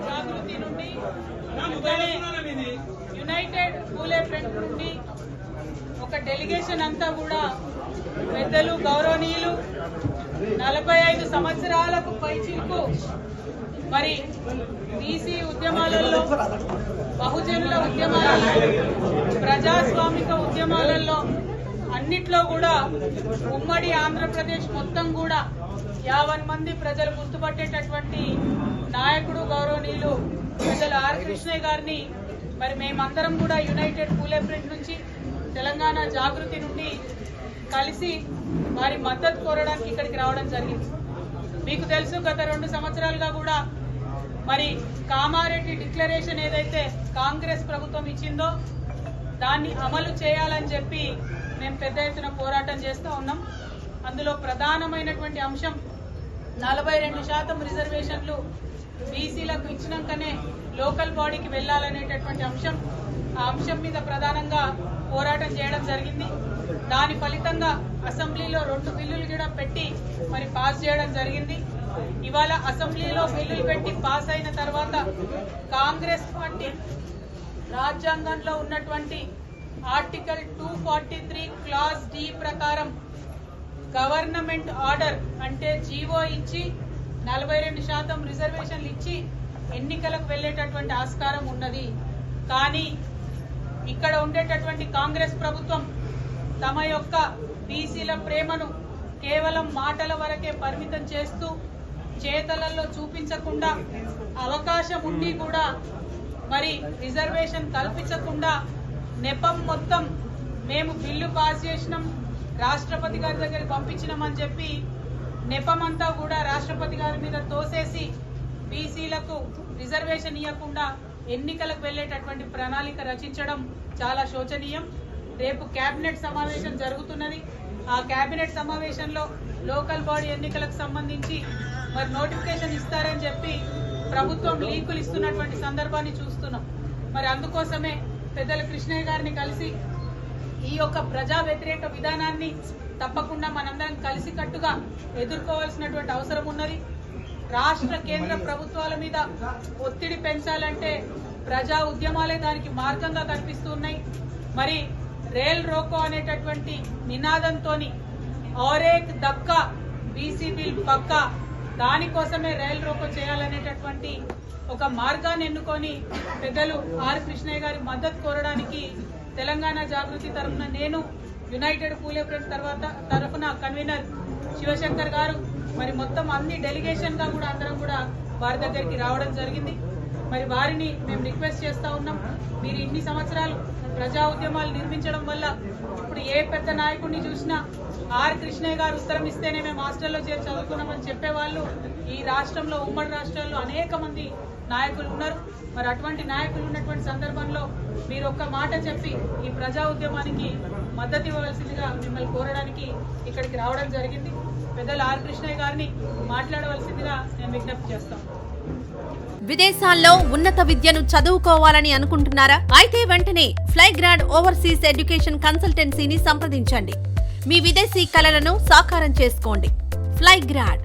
జాగృతి నుండి యునైటెడ్ పూలే ఫ్రంట్ నుండి ఒక డెలిగేషన్ అంతా కూడా పెద్దలు గౌరవనీయులు 45 సంవత్సరాలకు పైచిలకు మరి బీసీ ఉద్యమాలలో, బహుజనుల ఉద్యమాలలో, ప్రజాస్వామిక ఉద్యమాలలో అన్నిట్లో కూడా ఉమ్మడి ఆంధ్రప్రదేశ్ మొత్తం కూడా 50 మంది ప్రజలు గుర్తుపట్టేటటువంటి నాయకుడు గౌరవనీయులు పెద్దలు ఆర్ కృష్ణయ్య గారిని మరి మేమందరం కూడా యునైటెడ్ పూలే ఫ్రంట్ నుంచి తెలంగాణ జాగృతి నుండి కలిసి వారి మద్దతు కోరడానికి ఇక్కడికి రావడం జరిగింది. మీకు తెలుసు గత 2 సంవత్సరాలుగా కూడా మరి కామారెడ్డి డిక్లరేషన్ ఏదైతే కాంగ్రెస్ ప్రభుత్వం ఇచ్చిందో దాన్ని అమలు చేయాలని చెప్పి మేము పెద్ద ఎత్తున పోరాటం చేస్తూ ఉన్నాం. అందులో ప్రధానమైనటువంటి అంశం 42% రిజర్వేషన్లు బీసీలకు ఇచ్చినాకనే లోకల్ బాడీకి వెళ్లాలనేటటువంటి అంశం. ఆ అంశం మీద ప్రధానంగా పోరాటం చేయడం జరిగింది. దాని ఫలితంగా అసెంబ్లీలో 2 బిల్లులు కూడా పెట్టి మరి పాస్ చేయడం జరిగింది. ఇవాళ అసెంబ్లీలో బిల్లులు పెట్టి పాస్ అయిన తర్వాత కాంగ్రెస్ పార్టీ రాజ్యాంగంలో ఉన్నటువంటి ఆర్టికల్ 243 క్లాజ్ డి ప్రకారం గవర్నమెంట్ ఆర్డర్ అంటే జీవో ఇచ్చి 42% రిజర్వేషన్లు ఇచ్చి ఎన్నికలకు వెళ్లేటటువంటి ఆస్కారం ఉన్నది. కానీ ఇక్కడ ఉండేటటువంటి కాంగ్రెస్ ప్రభుత్వం తమ యొక్క బీసీల ప్రేమను కేవలం మాటల వరకే పరిమితం చేస్తూ చేతలలో చూపించకుండా, అవకాశం ఉండి కూడా మరి రిజర్వేషన్ కల్పించకుండా నెపం మొత్తం మేము బిల్లు పాస్ చేసినాం, రాష్ట్రపతి గారి దగ్గరికి పంపించినామని చెప్పి నెపమంతా కూడా రాష్ట్రపతి గారి మీద తోసేసి బీసీలకు రిజర్వేషన్ ఇవ్వకుండా ఎన్నికలకు వెళ్లేటటువంటి ప్రణాళిక రచించడం చాలా శోచనీయం. రేపు కేబినెట్ సమావేశం జరుగుతున్నది. ఆ కేబినెట్ సమావేశంలో లోకల్ బాడీ ఎన్నికలకు సంబంధించి మరి నోటిఫికేషన్ ఇస్తారని చెప్పి ప్రభుత్వం లీకులు ఇస్తున్నటువంటి సందర్భాన్ని చూస్తున్నాం. మరి అందుకోసమే పెద్దల కృష్ణయ్య గారిని కలిసి ఈ యొక్క ప్రజా వ్యతిరేక విధానాన్ని తప్పకుండా మనందరం కలిసికట్టుగా ఎదుర్కోవాల్సినటువంటి అవసరం ఉన్నది. రాష్ట్ర కేంద్ర ప్రభుత్వాల మీద ఒత్తిడి పెంచాలంటే ప్రజా ఉద్యమాలే దానికి మార్గంగా కనిపిస్తున్నాయి. మరి రేల్ రోకో అనేటటువంటి నినాదంతో ఔరేక్ దక్కా బీసీ బిల్ పక్కా, దానికోసమే రైల్ రోకో చేయాలనేటటువంటి ఒక మార్గాన్ని ఎన్నుకొని పెద్దలు ఆర్ కృష్ణయ్య గారి మద్దతు కోరడానికి తెలంగాణ జాగృతి తరఫున నేను, యునైటెడ్ పూలే ఫ్రంట్ తరఫున కన్వీనర్ శివశంకర్ గారు మరి మొత్తం అన్ని డెలిగేషన్ గా కూడా అందరం కూడా వారి దగ్గరికి రావడం జరిగింది. మరి వారిని మేము రిక్వెస్ట్ చేస్తా ఉన్నాం, మీరు ఇన్ని సంవత్సరాలు ప్రజా ఉద్యమాలు నిర్మించడం వల్ల ఇప్పుడు ఏ పెద్ద నాయకుడిని చూసినా ఆర్ కృష్ణయ్య గారు ఉత్తరం ఇస్తేనే మేము హాస్టల్లో చేరి చదువుకున్నామని చెప్పేవాళ్ళు ఈ రాష్ట్రంలో, ఉమ్మడి రాష్ట్రాల్లో అనేక మంది నాయకులు ఉన్నారు. మరి అటువంటి నాయకులు ఉన్నటువంటి సందర్భంలో మీరు ఒక్క మాట చెప్పి ఈ ప్రజా ఉద్యమానికి మద్దతు ఇవ్వవలసిందిగా మిమ్మల్ని కోరడానికి ఇక్కడికి రావడం జరిగింది. పెద్దలు ఆర్ కృష్ణయ్య గారిని మాట్లాడవలసిందిగా నేను విజ్ఞప్తి చేస్తాను. విదేశాల్లో ఉన్నత విద్యను చదువుకోవాలని అనుకుంటున్నారా? అయితే వెంటనే ఫ్లైగ్రాడ్ ఓవర్సీస్ ఎడ్యుకేషన్ కన్సల్టెన్సీని సంప్రదించండి. మీ విదేశీ కలలను సాకారం చేసుకోండి. ఫ్లైగ్రాడ్